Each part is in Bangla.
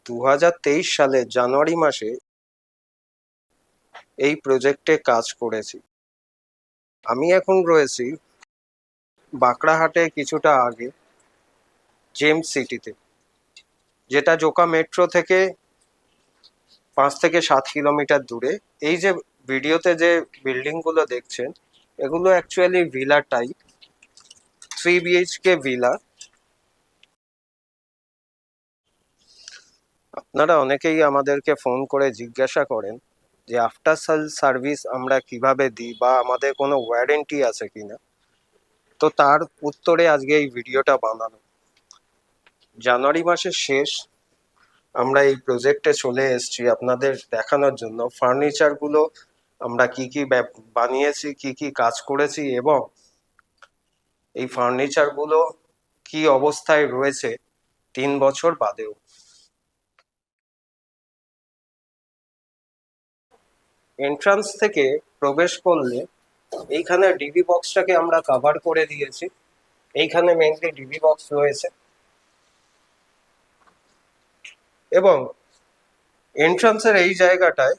2023 সালের জানুয়ারি মাসে এই প্রজেক্টে কাজ করেছি। আমি এখন রয়েছি বাঁকড়াহাটে কিছুটা আগে জেমস সিটিতে, যেটা জোকা মেট্রো থেকে 5 থেকে 7 কিলোমিটার দূরে। এই যে ভিডিওতে যে বিল্ডিংগুলো দেখছেন, এগুলো actually villa type, 3 BHK villa. আপনারা অনেকেই আমাদেরকে ফোন করে জিজ্ঞাসা করেন যে আফটার সেল সার্ভিস আমরা কিভাবে দিই বা আমাদের কোনো ওয়ারেন্টি আছে কিনা। তো তার উত্তরে আজকে এই ভিডিওটা বানানো। জানুয়ারি মাসের শেষ আমরা এই প্রজেক্টে চলে এসেছি আপনাদের দেখানোর জন্য ফার্নিচারগুলো আমরা কি কি বানিয়েছি, কি কি কাজ করেছি এবং এই ফার্নিচারগুলো কি অবস্থায় রয়েছে 3 বছর বাদেও। এন্ট্রান্স থেকে প্রবেশ করলে এইখানে ডিবি বক্সটাকে আমরা কভার করে দিয়েছি। এইখানে মেইনলি ডিবি বক্স রয়েছে এবং এন্ট্রান্সের এই জায়গাটায়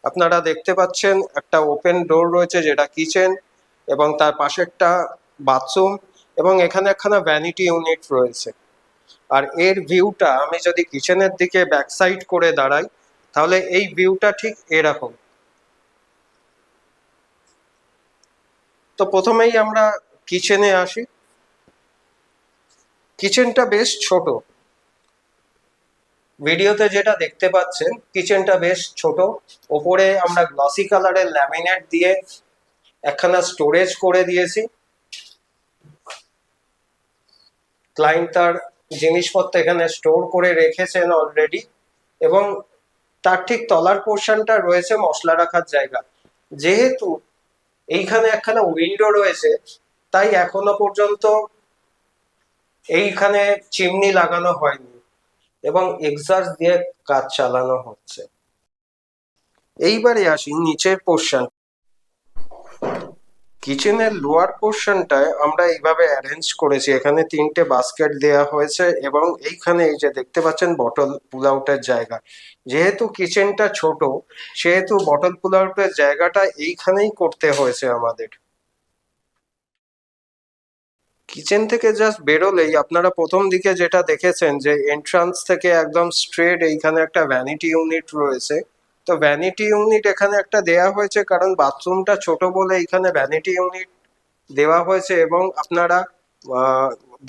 আপনারা দেখতে পাচ্ছেন একটা ওপেন ডোর রয়েছে, যেটা কিচেন, এবং তার পাশে একটা বাথরুম এবং এখানে একখানা ভ্যানিটি ইউনিট রয়েছে। আর এর ভিউটা আমি যদি কিচেনের দিকে ব্যাক সাইড করে দাঁড়াই, তাহলে এই ভিউটা ঠিক এরকম। তো প্রথমেই আমরা কিচেনে আসি। কিচেনটা বেশ ছোট, ভিডিওতে যেটা দেখতে পাচ্ছেন কিচেনটা বেশ ছোট। ওপরে আমরা গ্লসি কালারের ল্যামিনেট দিয়ে একখানা স্টোরেজ করে দিয়েছি। ক্লায়েন্ট তার জিনিসপত্র এখানে স্টোর করে রেখেছেন অলরেডি, এবং তার ঠিক তলার পোর্শনটা রয়েছে মশলা রাখার জায়গা। যেহেতু এইখানে একখানা উইন্ডো রয়েছে, তাই এখনো পর্যন্ত এইখানে চিমনি লাগানো হয়নি এবং এক্সস্ট দিয়ে কাজ চালানো হচ্ছে। এইবারে আসি নিচের পোর্শন। কিচেনের লোয়ার পোর্শনটায় আমরা এইভাবে অ্যারেঞ্জ করেছি। এখানে 3টে বাস্কেট দেওয়া হয়েছে এবং এইখানে এই যে দেখতে পাচ্ছেন বটল পুল আউটের জায়গা। যেহেতু কিচেনটা ছোট, সেহেতু বটল পুল আউটের জায়গাটা এইখানেই করতে হয়েছে আমাদের। কিচেন থেকে জাস্ট বেরোলেই আপনারা প্রথম দিকে যেটা দেখেছেন যে এন্ট্রান্স থেকে একদম স্ট্রেট এইখানে একটা ভ্যানিটি ইউনিট রয়েছে। তো ভ্যানিটি ইউনিট এখানে একটা দেয়া হয়েছে কারণ বাথরুমটা ছোট বলে এইখানে ভ্যানিটি ইউনিট দেওয়া হয়েছে। এবং আপনারা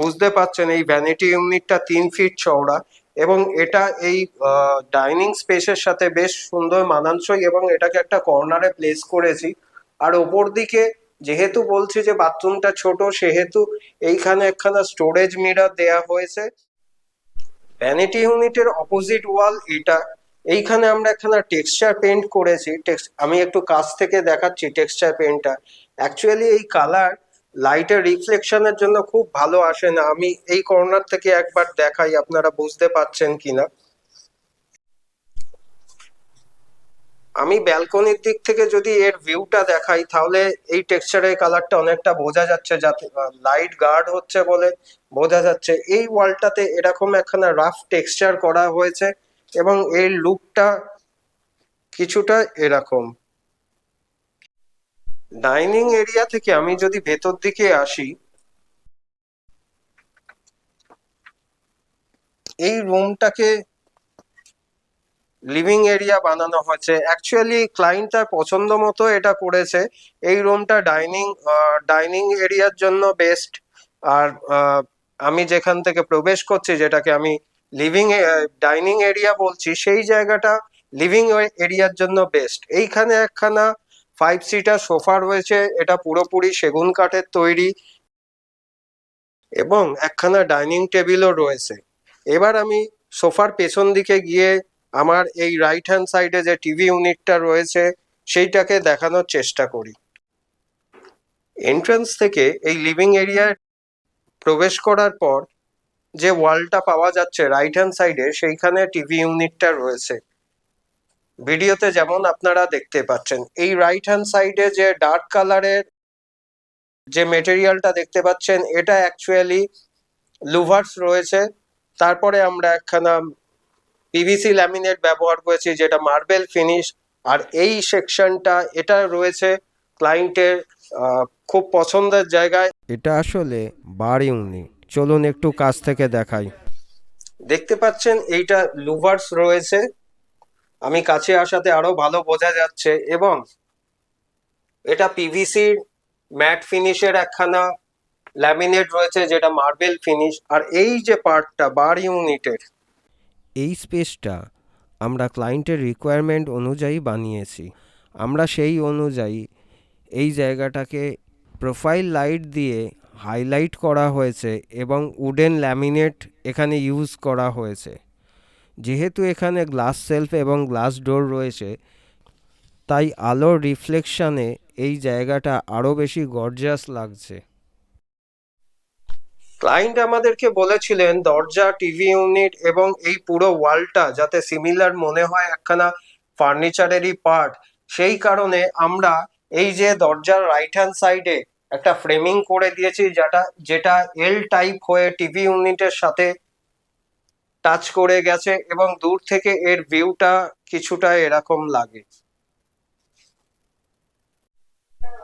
বুঝতে পারছেন এই ভ্যানিটি ইউনিটটা 3 ফিট চওড়া এবং এটা এই ডাইনিং স্পেসের সাথে বেশ সুন্দর মানানসই, এবং এটাকে একটা কর্নারে প্লেস করেছি। আর ওপর দিকে যেহেতু বলছি যে বাথরুমটা ছোট, সেহেতু এইখানে একখানা স্টোরেজ মিরর দেয়া হয়েছে। ভ্যানিটি ইউনিটের অপোজিট ওয়াল এটা। এইখানে আমরা একখানা টেক্সচার পেন্ট করেছি। আমি একটু কাছ থেকে দেখাচ্ছি টেক্সচার পেন্টটা। অ্যাকচুয়ালি এই কালার লাইটের রিফ্লেকশনের জন্য খুব ভালো আসে না। আমি এই কর্নার থেকে একবার দেখাই, আপনারা বুঝতে পারছেন কিনা। আমি ব্যালকনির দিক থেকে যদি এর ভিউটা দেখাই, তাহলে এই টেক্সচারের কালারটা অনেকটা বোঝা যাচ্ছে, যাতে লাইট গার্ড হচ্ছে বলে বোঝা যাচ্ছে। এই ওয়ালটাতে এরকম একখানা রাফ টেক্সচার করা হয়েছে এবং এর লুকটা কিছুটা এরকম। ডাইনিং এরিয়া থেকে আমি যদি ভেতর দিকে আসি, এই রুমটাকে লিভিং এরিয়া বানানো হয়েছে। অ্যাকচুয়ালি ক্লায়েন্ট তার পছন্দ মতো এটা করেছে। এই রুমটা ডাইনিং এরিয়ার জন্য বেস্ট। আর আমি যেখান থেকে প্রবেশ করছি, যেটাকে আমি লিভিং ডাইনিং এরিয়া বলছি, সেই জায়গাটা লিভিং এরিয়ার জন্য বেস্ট। এইখানে একখানা 5 সিটার সোফা রয়েছে, এটা পুরোপুরি সেগুন কাঠের তৈরি, এবং একখানা ডাইনিং টেবিলও রয়েছে। এবার আমি সোফার পেছন দিকে গিয়ে আমার এই রাইট হ্যান্ড সাইডে যে টিভি ইউনিটটা রয়েছে সেইটাকে দেখানোর চেষ্টা করি। এন্ট্রান্স থেকে এই লিভিং এরিয়ায় প্রবেশ করার পর যে ওয়ালটা পাওয়া যাচ্ছে রাইট হ্যান্ড সাইডে, সেইখানে টিভি ইউনিটটা রয়েছে ভিডিওতে যেমন আপনারা দেখতে পাচ্ছেন। এই রাইট হ্যান্ড সাইডে যে ডার্ক কালারের যে মেটেরিয়ালটা দেখতে পাচ্ছেন, এটা অ্যাকচুয়ালি লুভার্স রয়েছে। তারপরে আমরা একখানা পিভিসি ল্যামিনেট ব্যবহার করেছি যেটা মার্বেল ফিনিশ। আর এই সেকশনটা এটা রয়েছে ক্লায়েন্টের খুব পছন্দের জায়গায়। এটা আসলে বার ইউনিট, চলুন একটু কাছ থেকে দেখাই। দেখতে পাচ্ছেন এইটা লুভার্স রয়েছে, আমি কাছে আসাতে আরো ভালো বোঝা যাচ্ছে। এবং এটা পিভিসির ম্যাট ফিনিশের একখানা ল্যামিনেট রয়েছে যেটা মার্বেল ফিনিশ। আর এই যে পার্টটা বার ইউনিটের, এই স্পেসটা আমরা ক্লায়েন্টের রিকোয়ারমেন্ট অনুযায়ী বানিয়েছি। আমরা সেই অনুযায়ী এই জায়গাটাকে প্রোফাইল লাইট দিয়ে হাইলাইট করা হয়েছে এবং উডেন ল্যামিনেট এখানে ইউজ করা হয়েছে। যেহেতু এখানে গ্লাস সেলফ এবং গ্লাস ডোর রয়েছে, তাই আলোর রিফ্লেকশনে এই জায়গাটা আরও বেশি গর্জিয়াস লাগছে। ক্লায়েন্ট আমাদেরকে বলেছিলেন দরজা, টিভি ইউনিট এবং এই পুরো ওয়ালটা যাতে সিমিলার মনে হয় একখানা ফার্নিচারেরই পার্ট। সেই কারণে আমরা এই যে দরজার রাইট হ্যান্ড সাইডে একটা ফ্রেমিং করে দিয়েছি যেটা এল টাইপ হয়ে টিভি ইউনিটের সাথে টাচ করে গেছে এবং দূর থেকে এর ভিউটা কিছুটা এরকম লাগে।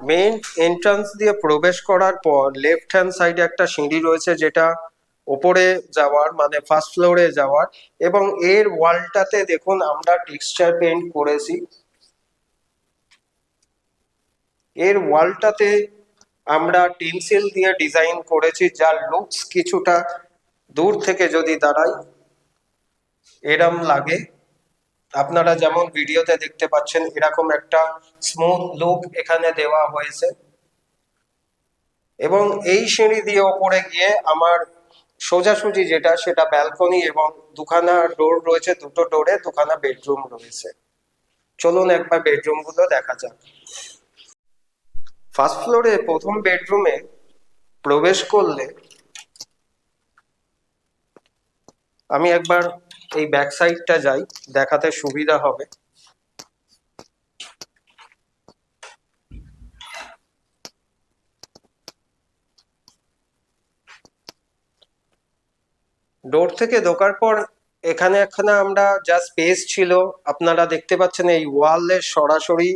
মেইন এন্ট্রান্স দিয়ে প্রবেশ করার পর লেফট হ্যান্ড সাইডে একটা সিঁড়ি রয়েছে যেটা ওপরে যাওয়ার মানে ফার্স্ট ফ্লোরে যাওয়ার। এবং এর ওয়ালটাতে দেখুন আমরা টেক্সচার পেইন্ট করেছি। এর ওয়ালটাতে আমরা টেন্সিল দিয়ে ডিজাইন করেছি, যার লুকস কিছুটা দূর থেকে যদি দাঁড়াই এরম লাগে। আপনারা যেমন ভিডিওতে দেখতে পাচ্ছেন এরকম একটা স্মুথ লুক এখানে দেওয়া হয়েছে। এবং এই সিঁড়ি দিয়ে ওপরে গিয়ে আমার সোজাসুজি যেটা সেটা ব্যালকনি এবং দুখানা ডোর রয়েছে, দুটো ডোরে দুখানা বেডরুম রয়েছে। চলুন একবার বেডরুম গুলো দেখা যাক। ফার্স্ট ফ্লোরে প্রথম বেডরুমে প্রবেশ করলে আমি একবার এই ব্যাক সাইডটা যাই, দেখাতে সুবিধা হবে। ডোর থেকে ঢোকার পর এখানে একখানা আমরা যা স্পেস ছিল আপনারা দেখতে পাচ্ছেন এই ওয়ালের সরাসরি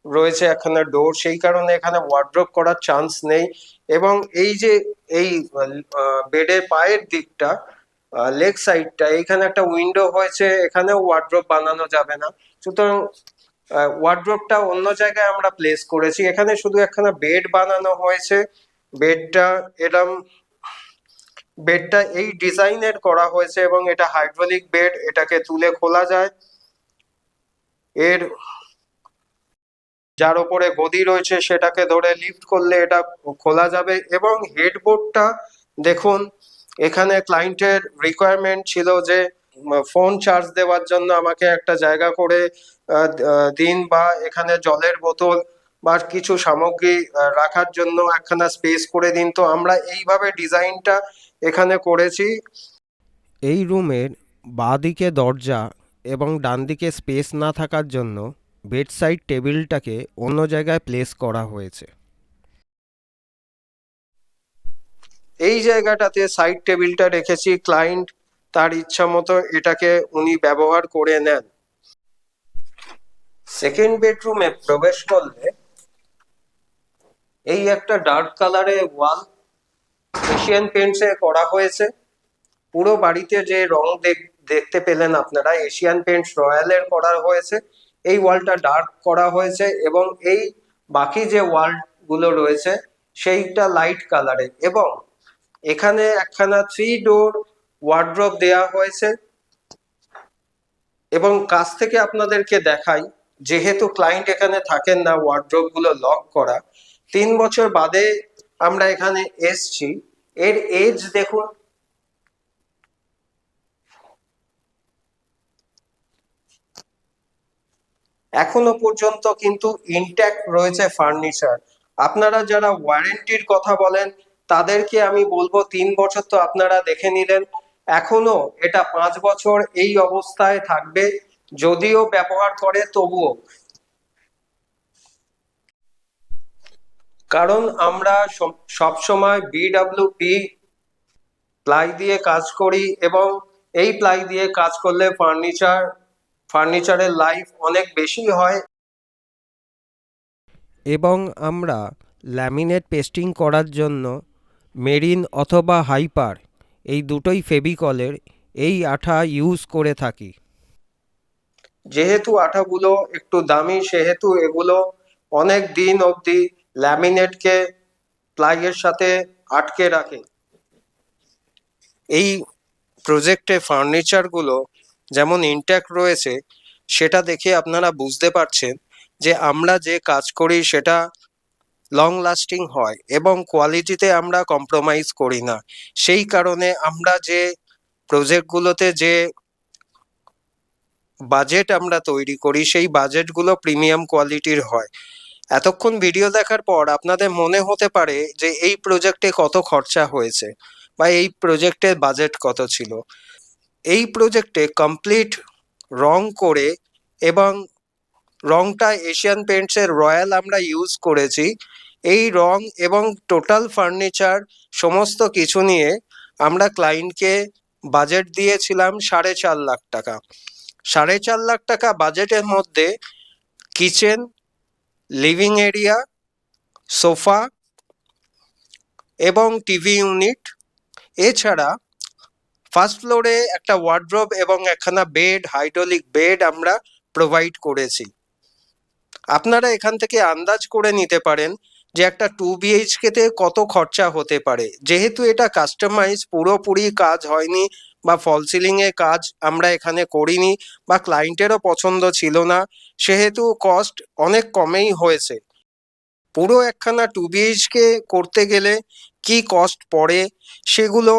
রয়েছে একখানা ডোর, সেই কারণে এখানে ওয়ার্ড্রোব করার চান্স নেই। এবং এই যে এই বেডের পায়ের দিকটা লেগ সাইডটা এইখানে একটা উইন্ডো হয়েছে, এখানেও ওয়ার্ড্রোব বানানো যাবে না, সুতরাং ওয়ার্ড্রোবটা অন্য জায়গায় আমরা প্লেস করেছি। এখানে শুধু একখানা বেড বানানো হয়েছে। বেডটা এরম বেডটা এই ডিজাইনের করা হয়েছে এবং এটা হাইড্রোলিক বেড, এটাকে তুলে খোলা যায়। এর যার উপরে গদি রয়েছে সেটাকে ধরে লিফট করলে এটা খোলা যাবে। এবং হেডবোর্ডটা দেখুন, এখানে ক্লায়েন্টের রিকোয়ারমেন্ট ছিল যে ফোন চার্জ দেওয়ার জন্য আমাকে একটা জায়গা করে দিন, বা এখানে জলের বোতল বা কিছু সামগ্রী রাখার জন্য একখানা স্পেস করে দিন। তো আমরা এইভাবে ডিজাইনটা এখানে করেছি। এই রুমের বাঁ দিকে দরজা এবং ডান দিকে স্পেস না থাকার জন্য বেড সাইড টেবিলটাকে অন্য জায়গায় প্লেস করা হয়েছে। এই জায়গাটাতে সাইড টেবিলটা রেখেছি, ক্লায়েন্ট তার ইচ্ছা মতো এটাকে উনি ব্যবহার করে নেন। সেকেন্ড বেডরুমে প্রবেশ করলে এই একটা ডার্ক কালারের ওয়াল এশিয়ান পেন্টসে করা হয়েছে। পুরো বাড়িতে যে রং দেখতে পেলেন আপনারা এশিয়ান পেন্টস রয়্যালের করা হয়েছে। এই ওয়ালটা ডার্ক করা হয়েছে এবং এই বাকি যে ওয়াল গুলো রয়েছে সেইটা লাইট কালারে। এবং এখানে একখানা 3 ডোর ওয়ার্ড্রোব দেয়া হয়েছে। এবং কাছ থেকে আপনাদেরকে দেখাই, যেহেতু ক্লায়েন্ট এখানে থাকেন না, ওয়ার্ড্রোব গুলো লক করা। 3 বছর বাদে আমরা এখানে এসছি। এর এজ দেখুন, এখনো পর্যন্ত কিন্তু ইনট্যাক্ট রয়েছে ফার্নিচার। আপনারা যারা ওয়ারেন্টির কথা বলেন তাদেরকে আমি বলবো 3 বছর তো আপনারা দেখে নিলেন, এখনো এটা 5 বছর এই অবস্থায় থাকবে, যদিও ব্যবহার করে তবুও। কারণ আমরা সবসময় BWP প্লাই দিয়ে কাজ করি এবং এই প্লাই দিয়ে কাজ করলে ফার্নিচারের লাইফ অনেক বেশি হয়। এবং আমরা ল্যামিনেট পেস্টিং করার জন্য মেরিন অথবা হাইপার এই দুটোই ফেভিকলের এই আঠা ইউজ করে থাকি। যেহেতু আঠাগুলো একটু দামি, সেহেতু এগুলো অনেক দিন অবধি ল্যামিনেটকে প্লাইয়ের সাথে আটকে রাখে। এই প্রজেক্টে ফার্নিচারগুলো যেমন ইনট্যাক্ট রয়েছে সেটা দেখে আপনারা বুঝতে পারছেন যে আমরা যে কাজ করি সেটা লং লাস্টিং হয় এবং কোয়ালিটিতে আমরা কম্প্রোমাইজ করি না। সেই কারণে আমরা যে প্রজেক্টগুলোতে যে বাজেট আমরা তৈরি করি সেই বাজেটগুলো প্রিমিয়াম কোয়ালিটির হয়। এতক্ষণ ভিডিও দেখার পর আপনাদের মনে হতে পারে যে এই প্রজেক্টে কত খরচা হয়েছে বা এই প্রজেক্টের বাজেট কত ছিল। এই প্রজেক্টে কমপ্লিট রং করে এবং রংটা এশিয়ান পেন্টসের রয়্যাল আমরা ইউজ করেছি। এই রং এবং টোটাল ফার্নিচার সমস্ত কিছু নিয়ে আমরা ক্লায়েন্টকে বাজেট দিয়েছিলাম 4.5 লাখ টাকা। 4.5 লাখ টাকা বাজেটের মধ্যে কিচেন, লিভিং এরিয়া, সোফা এবং টিভি ইউনিট, এছাড়া ফার্স্ট ফ্লোরে একটা ওয়ার্ড্রোব এবং একখানা বেড, হাইড্রোলিক বেড আমরা প্রোভাইড করেছি। আপনারা এখান থেকে আন্দাজ করে নিতে পারেন যে একটা 2 BHK-তে কত খরচা হতে পারে। যেহেতু এটা কাস্টমাইজ পুরোপুরি কাজ হয়নি বা ফল সিলিংয়ে কাজ আমরা এখানে করিনি বা ক্লায়েন্টেরও পছন্দ ছিল না, সেহেতু কস্ট অনেক কমেই হয়েছে। পুরো একখানা 2 BHK করতে গেলে কি কস্ট পড়ে সেগুলো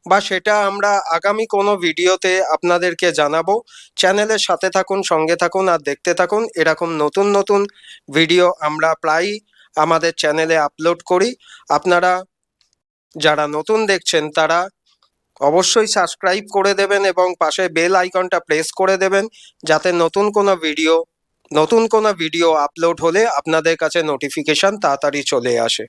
বা সেটা আমরা আগামী কোনো ভিডিওতে আপনাদেরকে জানাবো। চ্যানেলের সাথে থাকুন, সঙ্গে থাকুন আর দেখতে থাকুন। এরকম নতুন নতুন ভিডিও আমরা প্রায়ই আমাদের চ্যানেলে আপলোড করি। আপনারা যারা নতুন দেখছেন তারা অবশ্যই সাবস্ক্রাইব করে দেবেন এবং পাশে বেল আইকনটা প্রেস করে দেবেন, যাতে নতুন কোনো ভিডিও আপলোড হলে আপনাদের কাছে নোটিফিকেশন তাড়াতাড়ি চলে আসে।